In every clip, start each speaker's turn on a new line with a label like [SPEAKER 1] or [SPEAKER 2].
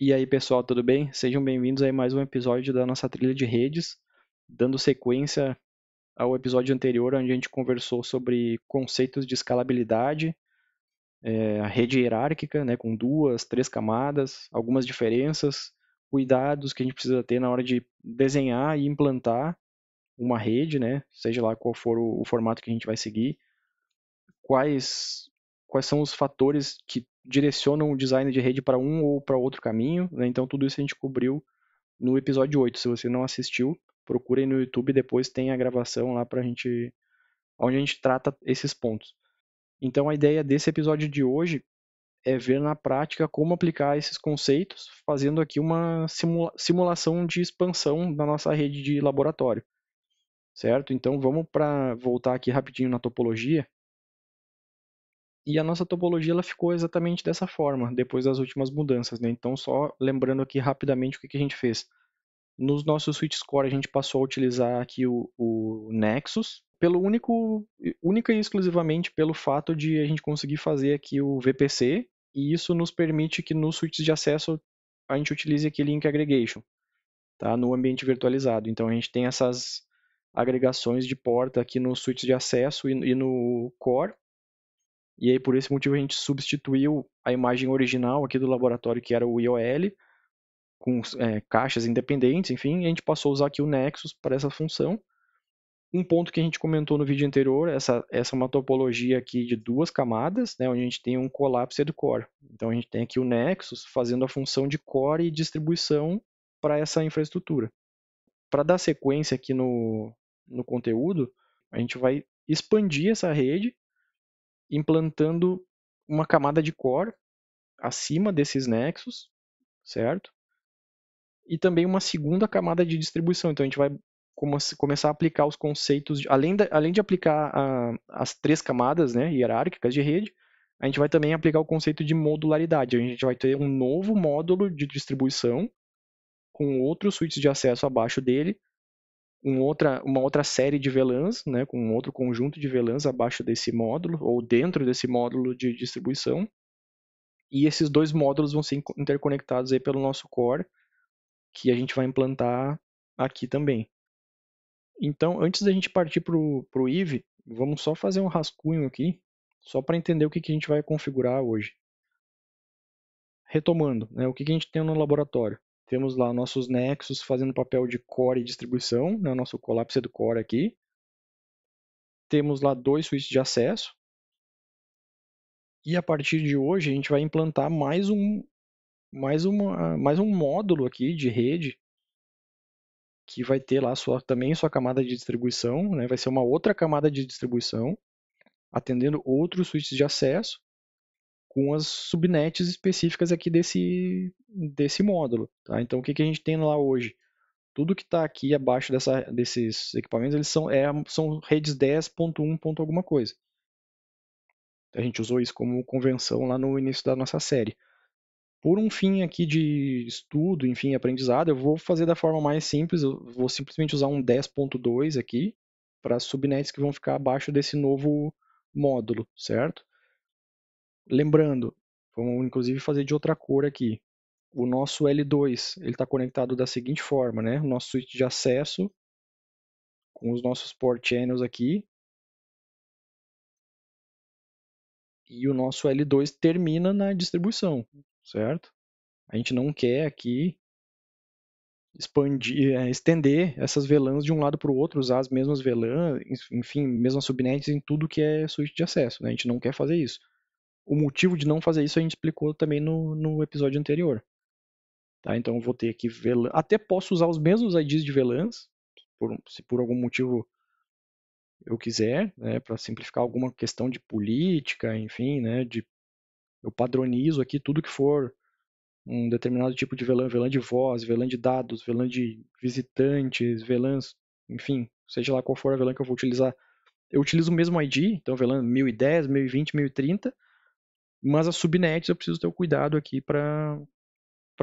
[SPEAKER 1] E aí, pessoal, tudo bem? Sejam bem-vindos a mais um episódio da nossa trilha de redes, dando sequência ao episódio anterior, onde a gente conversou sobre conceitos de escalabilidade, a rede hierárquica, né, com duas, três camadas, algumas diferenças, cuidados que a gente precisa ter na hora de desenhar e implantar uma rede, né, seja lá qual for o formato que a gente vai seguir, quais, quais são os fatores que direcionam o design de rede para um ou para outro caminho, né? Então tudo isso a gente cobriu no episódio 8. Se você não assistiu, procurem no YouTube, depois tem a gravação lá pra gente, onde a gente trata esses pontos. Então a ideia desse episódio de hoje é ver na prática como aplicar esses conceitos, fazendo aqui uma simulação de expansão da nossa rede de laboratório, certo? Então vamos para voltar aqui rapidinho na topologia. E a nossa topologia ela ficou exatamente dessa forma, depois das últimas mudanças, né? Então só lembrando aqui rapidamente o que a gente fez. Nos nossos switch core a gente passou a utilizar aqui o Nexus, única e exclusivamente pelo fato de a gente conseguir fazer aqui o VPC, e isso nos permite que nos switches de acesso a gente utilize aqui Link Aggregation, tá? No ambiente virtualizado. Então a gente tem essas agregações de porta aqui nos switches de acesso e no core, e aí por esse motivo a gente substituiu a imagem original aqui do laboratório, que era o IOL, com caixas independentes, enfim, e a gente passou a usar aqui o Nexus para essa função. Um ponto que a gente comentou no vídeo anterior, essa é uma topologia aqui de duas camadas, né, onde a gente tem um collapsed core. Então a gente tem aqui o Nexus fazendo a função de core e distribuição para essa infraestrutura. Para dar sequência aqui no conteúdo, a gente vai expandir essa rede, implantando uma camada de core acima desses Nexus, certo? E também uma segunda camada de distribuição. Então a gente vai começar a aplicar os conceitos, além de aplicar as três camadas, né, hierárquicas de rede, a gente vai também aplicar o conceito de modularidade. A gente vai ter um novo módulo de distribuição com outros switches de acesso abaixo dele, uma outra série de VLANs, né, com um outro conjunto de VLANs abaixo desse módulo ou dentro desse módulo de distribuição. E esses dois módulos vão ser interconectados aí pelo nosso core, que a gente vai implantar aqui também. Então, antes da gente partir para o IVE, vamos só fazer um rascunho aqui, só para entender o que a gente vai configurar hoje. Retomando, né, o que a gente tem no laboratório? Temos lá nossos nexus fazendo papel de core e distribuição, né, nosso collapse do core aqui. Temos lá dois switches de acesso. E a partir de hoje a gente vai implantar mais um módulo aqui de rede que vai ter lá também sua camada de distribuição, né? Vai ser uma outra camada de distribuição, atendendo outros switches de acesso, com as subnets específicas aqui desse módulo. Tá? Então, o que a gente tem lá hoje? Tudo que está aqui abaixo desses equipamentos, eles são redes 10.1. Alguma coisa. A gente usou isso como convenção lá no início da nossa série. Por um fim aqui de estudo, enfim, aprendizado, eu vou fazer da forma mais simples, eu vou simplesmente usar um 10.2 aqui para as subnets que vão ficar abaixo desse novo módulo, certo? Lembrando, vamos inclusive fazer de outra cor aqui. O nosso L2 ele está conectado da seguinte forma, né? O nosso switch de acesso com os nossos port channels aqui, e o nosso L2 termina na distribuição, certo? A gente não quer aqui estender essas VLANs de um lado para o outro, usar as mesmas VLANs, enfim, mesmas subnets em tudo que é switch de acesso, né? A gente não quer fazer isso. O motivo de não fazer isso a gente explicou também no episódio anterior. Tá? Então eu vou ter aqui VLAN, até posso usar os mesmos IDs de VLANs, se por algum motivo eu quiser, né, para simplificar alguma questão de política, enfim, né, eu padronizo aqui tudo que for um determinado tipo de VLAN, VLAN de voz, VLAN de dados, VLAN de visitantes, VLANs, enfim, seja lá qual for a VLAN que eu vou utilizar. Eu utilizo o mesmo ID, então VLAN 1010, 1020, 1030, mas as subnets eu preciso ter o cuidado aqui para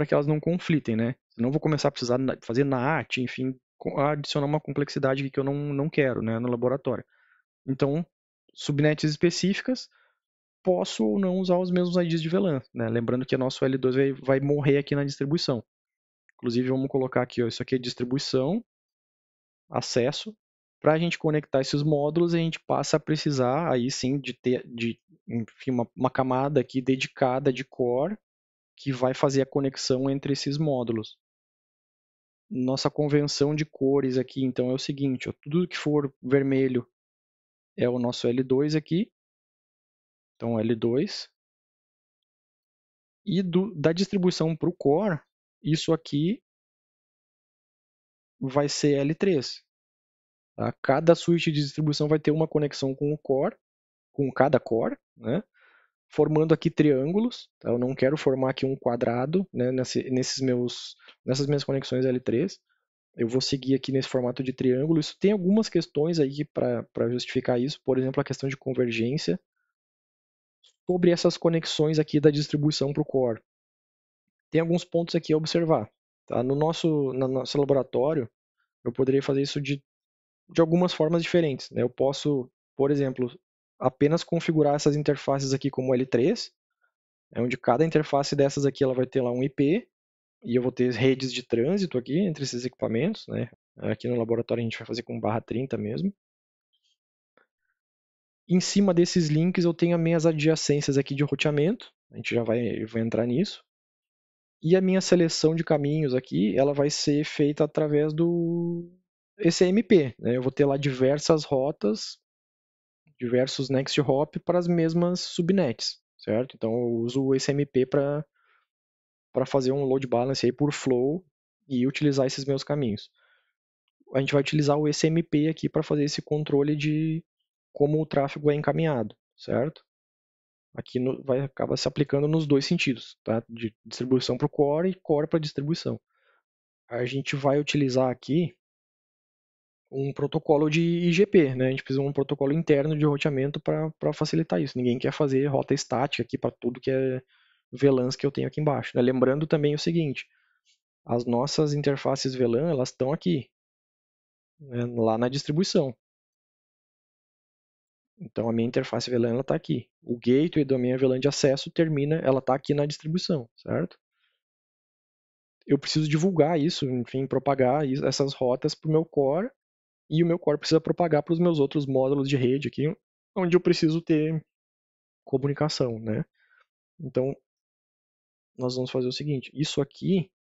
[SPEAKER 1] que elas não conflitem, né? Senão eu vou começar a precisar fazer NAT, enfim, adicionar uma complexidade que eu não quero, né, no laboratório. Então, subnets específicas, posso ou não usar os mesmos IDs de VLAN, né? Lembrando que o nosso L2 vai morrer aqui na distribuição. Inclusive, vamos colocar aqui, ó, isso aqui é distribuição, acesso. Para a gente conectar esses módulos, a gente passa a precisar, aí sim, de ter enfim, uma camada aqui dedicada de core que vai fazer a conexão entre esses módulos. Nossa convenção de cores aqui, então, é o seguinte, ó, tudo que for vermelho é o nosso L2 aqui, então L2, e da distribuição para o core, isso aqui vai ser L3. Tá? Cada switch de distribuição vai ter uma conexão com o core, com cada core, né? Formando aqui triângulos. Tá? Eu não quero formar aqui um quadrado, né? Nessas minhas conexões L3. Eu vou seguir aqui nesse formato de triângulo. Isso tem algumas questões aí para justificar isso. Por exemplo, a questão de convergência sobre essas conexões aqui da distribuição para o core. Tem alguns pontos aqui a observar. Tá? No nosso laboratório, eu poderia fazer isso de algumas formas diferentes. Né? Eu posso, por exemplo, apenas configurar essas interfaces aqui como L3, onde cada interface dessas aqui ela vai ter lá um IP, e eu vou ter redes de trânsito aqui entre esses equipamentos. Né? Aqui no laboratório a gente vai fazer com /30 mesmo. Em cima desses links eu tenho as minhas adjacências aqui de roteamento, a gente já vai entrar nisso. E a minha seleção de caminhos aqui, ela vai ser feita através do ECMP. Né? Eu vou ter lá diversas rotas, diversos next hop para as mesmas subnets, certo? Então eu uso o ECMP para fazer um load balance aí por flow e utilizar esses meus caminhos. A gente vai utilizar o ECMP aqui para fazer esse controle de como o tráfego é encaminhado, certo? Aqui vai acabar se aplicando nos dois sentidos, tá? De distribuição para o core e core para distribuição. A gente vai utilizar aqui um protocolo de IGP, né? A gente precisa de um protocolo interno de roteamento para facilitar isso. Ninguém quer fazer rota estática aqui para tudo que é VLANs que eu tenho aqui embaixo. Né? Lembrando também o seguinte, as nossas interfaces VLAN, elas estão aqui, né? Lá na distribuição. Então a minha interface VLAN está aqui. O gateway da minha VLAN de acesso ela está aqui na distribuição, certo? Eu preciso divulgar isso, enfim, propagar essas rotas para o meu core, e o meu core precisa propagar para os meus outros módulos de rede aqui, onde eu preciso ter comunicação, né? Então, nós vamos fazer o seguinte, isso aqui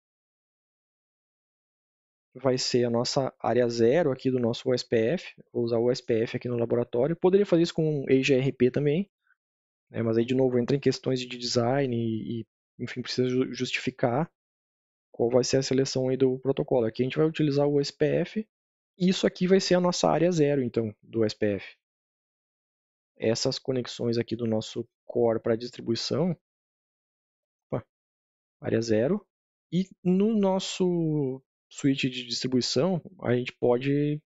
[SPEAKER 1] vai ser a nossa área zero aqui do nosso OSPF, vou usar o OSPF aqui no laboratório, poderia fazer isso com EIGRP também, né? Mas aí de novo entra em questões de design enfim, precisa justificar qual vai ser a seleção aí do protocolo. Aqui a gente vai utilizar o OSPF, e isso aqui vai ser a nossa área zero, então, do OSPF. Essas conexões aqui do nosso core para distribuição, área zero, e no nosso switch de distribuição, a gente pode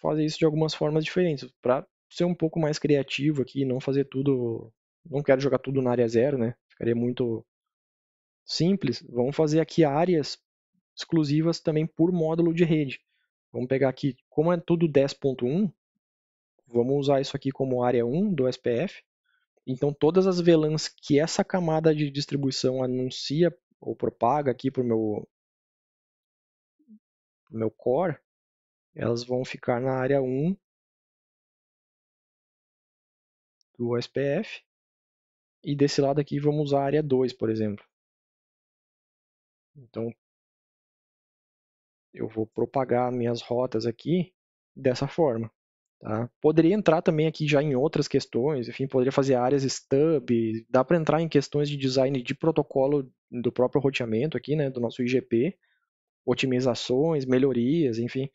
[SPEAKER 1] fazer isso de algumas formas diferentes, para ser um pouco mais criativo aqui, não fazer tudo, não quero jogar tudo na área zero, né? Ficaria muito simples. Vamos fazer aqui áreas exclusivas também por módulo de rede. Vamos pegar aqui, como é tudo 10.1, vamos usar isso aqui como área 1 do SPF. Então todas as VLANs que essa camada de distribuição anuncia ou propaga aqui para o meu core, elas vão ficar na área 1 do SPF. E desse lado aqui vamos usar a área 2, por exemplo. Então eu vou propagar minhas rotas aqui dessa forma. Tá? Poderia entrar também aqui já em outras questões, enfim, poderia fazer áreas stub, dá para entrar em questões de design de protocolo do próprio roteamento aqui, né, do nosso IGP, otimizações, melhorias, enfim.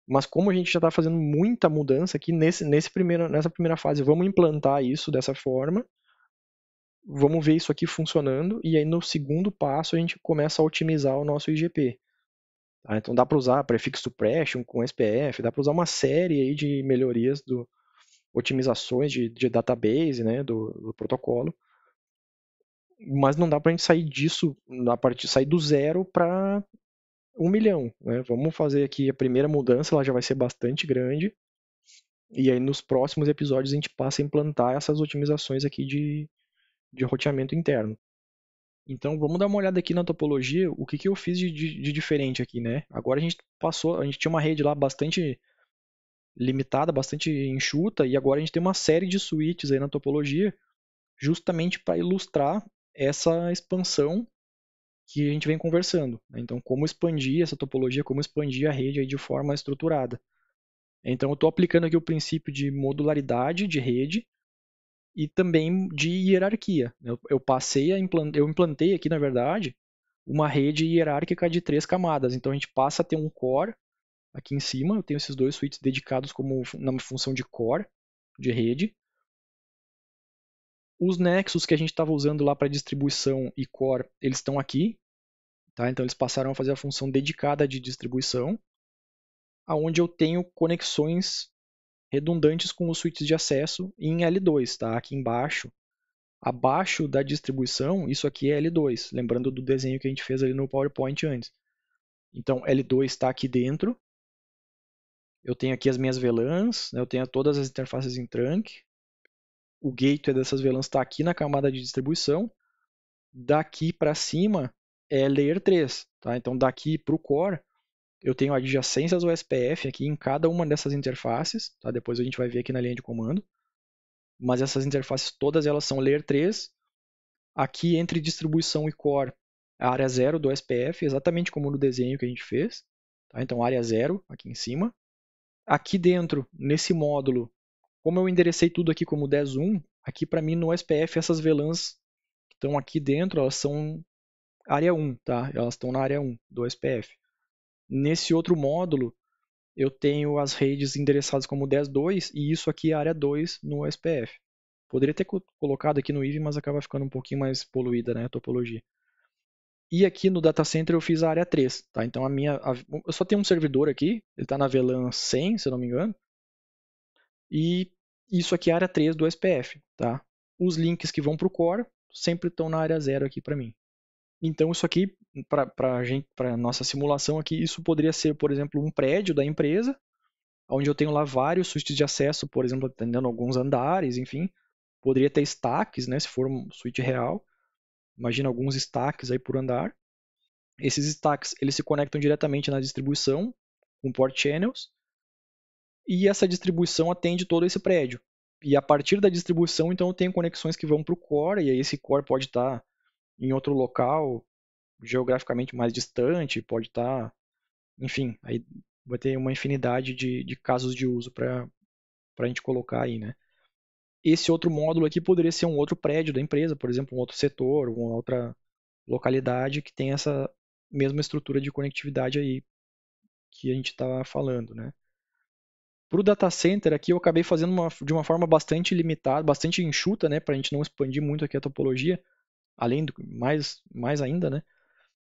[SPEAKER 1] Mas como a gente já está fazendo muita mudança aqui nessa primeira fase, vamos implantar isso dessa forma, vamos ver isso aqui funcionando, e aí no segundo passo a gente começa a otimizar o nosso IGP. Tá? Então dá para usar prefix suppression com SPF, dá para usar uma série aí de melhorias otimizações de database, né, do protocolo, mas não dá para a gente sair disso, sair do zero para 1 milhão. Né? Vamos fazer aqui a primeira mudança, ela já vai ser bastante grande, e aí nos próximos episódios a gente passa a implantar essas otimizações aqui de roteamento interno. Então vamos dar uma olhada aqui na topologia, o que eu fiz de diferente aqui, né? Agora a gente tinha uma rede lá bastante limitada, bastante enxuta, e agora a gente tem uma série de switches aí na topologia, justamente para ilustrar essa expansão que a gente vem conversando, né? Então, como expandir essa topologia, como expandir a rede aí de forma estruturada. Então, eu estou aplicando aqui o princípio de modularidade de rede e também de hierarquia. Eu implantei aqui, na verdade, uma rede hierárquica de 3 camadas. Então, a gente passa a ter um core aqui em cima. Eu tenho esses 2 switches dedicados na função de core, de rede. Os nexus que a gente estava usando lá para distribuição e core, eles estão aqui. Tá? Então, eles passaram a fazer a função dedicada de distribuição, aonde eu tenho conexões redundantes com os switches de acesso em L2, tá? Aqui embaixo, abaixo da distribuição, isso aqui é L2, lembrando do desenho que a gente fez ali no PowerPoint antes. Então, L2 está aqui dentro, eu tenho aqui as minhas VLANs, né? Eu tenho todas as interfaces em trunk, o gateway dessas VLANs está aqui na camada de distribuição, daqui para cima é Layer 3, tá? Então, daqui para o core, eu tenho adjacências ao SPF aqui em cada uma dessas interfaces, tá? Depois a gente vai ver aqui na linha de comando. Mas essas interfaces todas elas são Layer 3. Aqui entre distribuição e core, a área 0 do SPF, exatamente como no desenho que a gente fez. Tá? Então, área 0 aqui em cima. Aqui dentro, nesse módulo, como eu enderecei tudo aqui como 10.1, aqui para mim no SPF essas VLANs que estão aqui dentro, elas são área 1, tá? Elas estão na área 1 do SPF. Nesse outro módulo, eu tenho as redes endereçadas como 10.2 e isso aqui é área 2 no SPF. Poderia ter colocado aqui no IVE, mas acaba ficando um pouquinho mais poluída, né, a topologia. E aqui no data center eu fiz a área 3, tá? Então eu só tenho um servidor aqui, ele está na VLAN 100, se eu não me engano. E isso aqui é a área 3 do SPF, tá? Os links que vão para o core sempre estão na área 0 aqui para mim. Então isso aqui, para nossa simulação aqui, isso poderia ser, por exemplo, um prédio da empresa, onde eu tenho lá vários switches de acesso, por exemplo, atendendo alguns andares, enfim. Poderia ter stacks, né, se for um switch real. Imagina alguns stacks aí por andar. Esses stacks eles se conectam diretamente na distribuição com port channels e essa distribuição atende todo esse prédio. E a partir da distribuição, então, eu tenho conexões que vão para o core e aí esse core pode estar em outro local geograficamente mais distante, pode estar, enfim, aí vai ter uma infinidade de casos de uso para a gente colocar aí, né? Esse outro módulo aqui poderia ser um outro prédio da empresa, por exemplo, um outro setor, uma outra localidade que tem essa mesma estrutura de conectividade aí que a gente está falando, né? Para o data center aqui eu acabei fazendo de uma forma bastante limitada, bastante enxuta, né, para a gente não expandir muito aqui a topologia, além do mais ainda, né?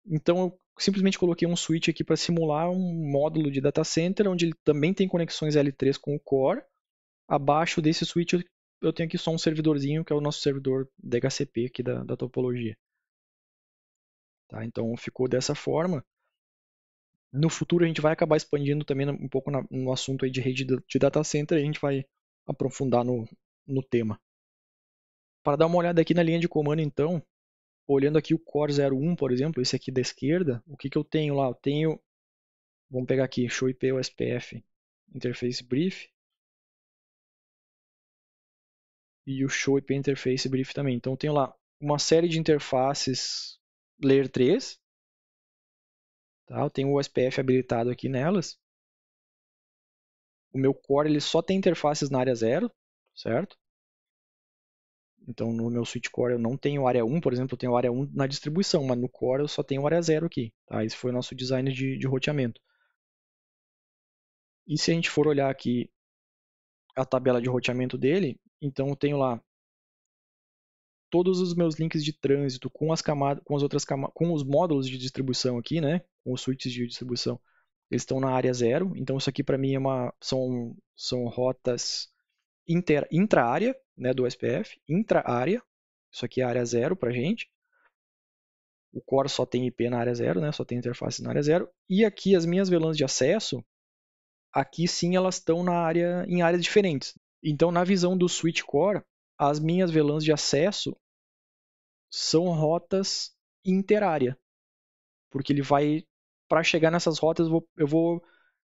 [SPEAKER 1] Então eu simplesmente coloquei um switch aqui para simular um módulo de data center onde ele também tem conexões L3 com o core. Abaixo desse switch eu tenho aqui só um servidorzinho que é o nosso servidor DHCP aqui da topologia. Tá? Então ficou dessa forma. No futuro a gente vai acabar expandindo também um pouco no assunto aí de rede de data center e a gente vai aprofundar no tema. Para dar uma olhada aqui na linha de comando então, olhando aqui o Core 01, por exemplo, esse aqui da esquerda, o que eu tenho lá? Eu tenho, vamos pegar aqui, show IP USPF Interface Brief e o show IP Interface Brief também. Então eu tenho lá uma série de interfaces Layer 3, tá? Eu tenho o USPF habilitado aqui nelas. O meu core ele só tem interfaces na área 0, certo? Então no meu switch core eu não tenho área 1, por exemplo, eu tenho área 1 na distribuição, mas no core eu só tenho área 0 aqui. Tá? Esse foi o nosso design de roteamento. E se a gente for olhar aqui a tabela de roteamento dele, então eu tenho lá todos os meus links de trânsito com as camadas, com as outras camadas, com os módulos de distribuição aqui, né? Com os switches de distribuição, eles estão na área 0. Então isso aqui para mim são rotas intra-área, né, do SPF, intra-área. Isso aqui é a área 0 para gente. O core só tem IP na área 0, né? Só tem interface na área 0. E aqui as minhas VLANs de acesso, aqui sim elas estão em áreas diferentes. Então na visão do switch core, as minhas VLANs de acesso são rotas interárea, porque ele vai, para chegar nessas rotas, eu vou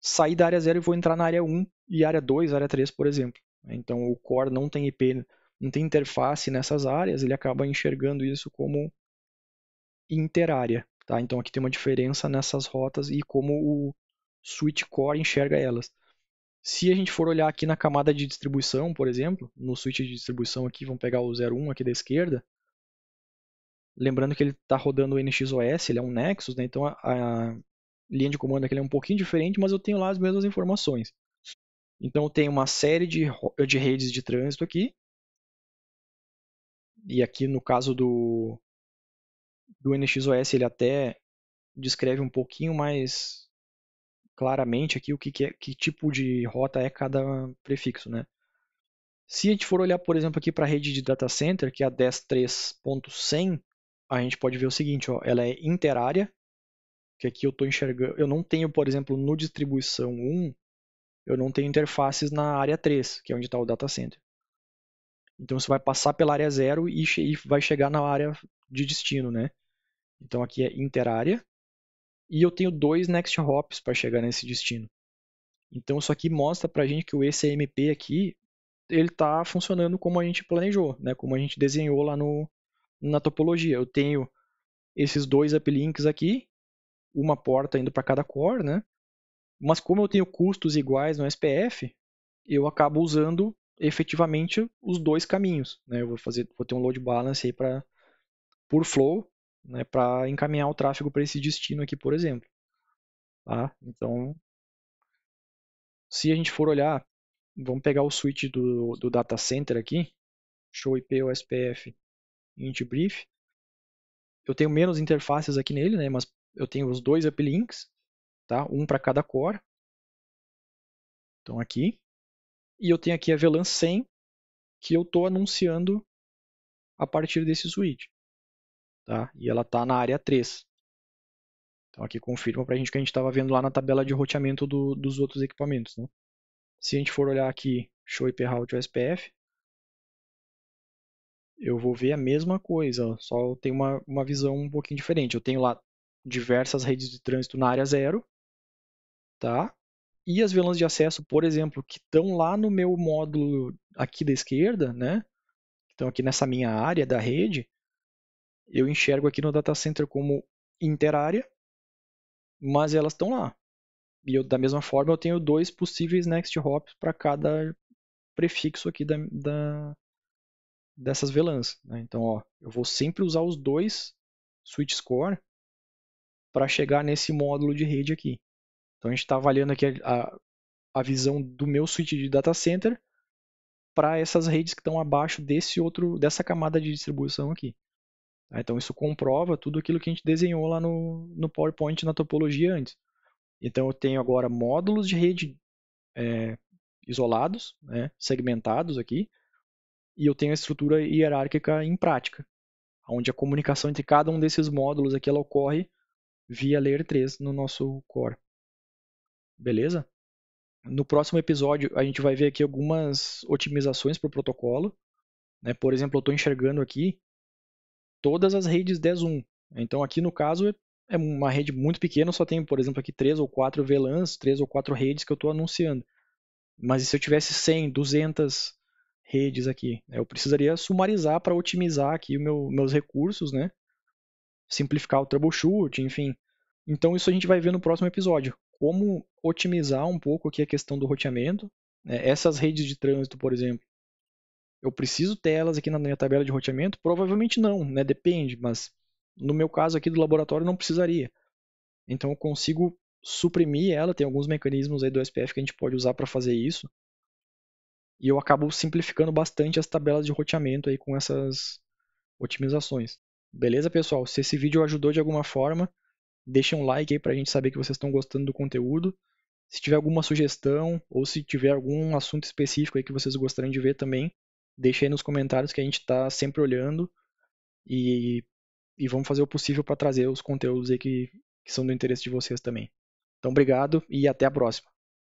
[SPEAKER 1] sair da área 0 e vou entrar na área 1 e área 2, área 3, por exemplo. Então o core não tem IP, não tem interface nessas áreas, ele acaba enxergando isso como interárea. Tá? Então aqui tem uma diferença nessas rotas e como o switch core enxerga elas. Se a gente for olhar aqui na camada de distribuição, por exemplo, no switch de distribuição aqui, vamos pegar o 01 aqui da esquerda, lembrando que ele está rodando o NXOS, ele é um Nexus, né? Então a linha de comando aqui é um pouquinho diferente, mas eu tenho lá as mesmas informações. Então eu tenho uma série de redes de trânsito aqui, e aqui no caso do NXOS ele até descreve um pouquinho mais claramente aqui que tipo de rota é cada prefixo, né? Se a gente for olhar, por exemplo, aqui para a rede de data center, que é a 10.3.100, a gente pode ver o seguinte, ó, ela é interárea, que aqui eu estou enxergando, eu não tenho, por exemplo, no distribuição 1, eu não tenho interfaces na área 3, que é onde está o data center. Então você vai passar pela área 0 e vai chegar na área de destino, né? Então aqui é interárea, e eu tenho 2 next hops para chegar nesse destino. Então isso aqui mostra para a gente que o ECMP aqui, ele está funcionando como a gente planejou, né? Como a gente desenhou lá na topologia. Eu tenho esses 2 uplinks aqui, uma porta indo para cada core, né? Mas como eu tenho custos iguais no SPF, eu acabo usando efetivamente os 2 caminhos, né? Eu vou ter um load balance aí por flow, né? Para encaminhar o tráfego para esse destino aqui, por exemplo. Tá? Então, se a gente for olhar, vamos pegar o switch do data center aqui, show IP ou SPF int brief. Eu tenho menos interfaces aqui nele, né? Mas eu tenho os 2 uplinks, tá? Um para cada core. Então aqui. E eu tenho aqui a VLAN 100, que eu estou anunciando a partir desse switch. Tá? E ela está na área 3. Então aqui confirma para a gente que a gente estava vendo lá na tabela de roteamento dos outros equipamentos. Né? Se a gente for olhar aqui, show IP route SPF, eu vou ver a mesma coisa, só tem uma visão um pouquinho diferente. Eu tenho lá diversas redes de trânsito na área 0, tá? E as VLANs de acesso, por exemplo, que estão lá no meu módulo aqui da esquerda, né? Então aqui nessa minha área da rede, eu enxergo aqui no data center como interárea, mas elas estão lá. E eu, da mesma forma eu tenho 2 possíveis next hops para cada prefixo aqui dessas VLANs. Né? Então, ó, eu vou sempre usar os 2 switch core para chegar nesse módulo de rede aqui. Então a gente está avaliando aqui a visão do meu switch de data center para essas redes que estão abaixo dessa camada de distribuição aqui. Então isso comprova tudo aquilo que a gente desenhou lá no PowerPoint na topologia antes. Então eu tenho agora módulos de rede isolados, né, segmentados aqui, e eu tenho a estrutura hierárquica em prática, onde a comunicação entre cada um desses módulos aqui ela ocorre via Layer 3 no nosso core. Beleza? No próximo episódio a gente vai ver aqui algumas otimizações para o protocolo. Né? Por exemplo, eu estou enxergando aqui todas as redes 10.1. Então aqui no caso é uma rede muito pequena, eu só tenho, por exemplo, aqui 3 ou 4 VLANs, 3 ou 4 redes que eu estou anunciando. Mas e se eu tivesse 100, 200 redes aqui? Eu precisaria sumarizar para otimizar aqui os meus recursos, né? Simplificar o troubleshoot, enfim. Então isso a gente vai ver no próximo episódio. Como otimizar um pouco aqui a questão do roteamento. Né? Essas redes de trânsito, por exemplo, eu preciso ter elas aqui na minha tabela de roteamento? Provavelmente não, né? Depende, mas no meu caso aqui do laboratório não precisaria. Então eu consigo suprimir ela, tem alguns mecanismos aí do SPF que a gente pode usar para fazer isso. E eu acabo simplificando bastante as tabelas de roteamento aí com essas otimizações. Beleza, pessoal? Se esse vídeo ajudou de alguma forma, deixa um like aí para a gente saber que vocês estão gostando do conteúdo. Se tiver alguma sugestão ou se tiver algum assunto específico aí que vocês gostariam de ver também, deixa aí nos comentários que a gente está sempre olhando e, e vamos fazer o possível para trazer os conteúdos aí que são do interesse de vocês também. Então, obrigado e até a próxima.